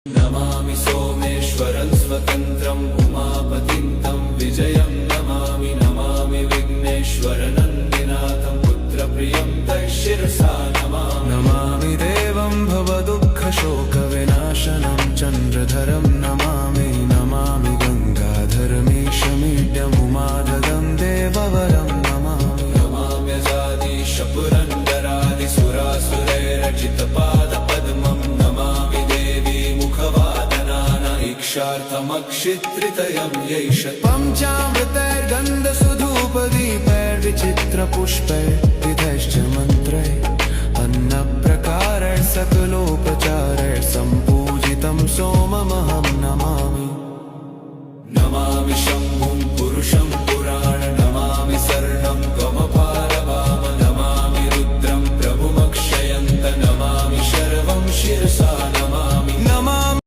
नमामि सोमेश्वरं स्वतन्त्रम् उमापतिं तं विजयं नमामि नमामि विघ्नेश्वरनन्दिनाथं पुत्रप्रियं तं शिरसा नमामि नमामि देवं भवदुःखशोकविनाशनं चन्द्रधरं नमामि नमामि गङ्गाधरमीशमीड्यमुमाधदं देववरं नमामि नमाम्यजादिशपुरन्दरादिसुरासुरैरचितपादपद्मं नमामि देवी मुखवादनान इक्षार्थमक्षित्रितयं यैष पञ्चामृतैर्गन्धसुधूपदीपैर्विचित्रपुष्पैर्विधैश्च मन्त्रैः अन्नप्रकारैः सकलोपचारैः सम्पूजितं सोममहं नमामि नमामि शम्भुं पुरुषं पुराण नमामि शरणं त्वमपारवाम नमामि रुद्रं प्रभुमक्षयन्त नमामि शर्वं शिरसा नमामि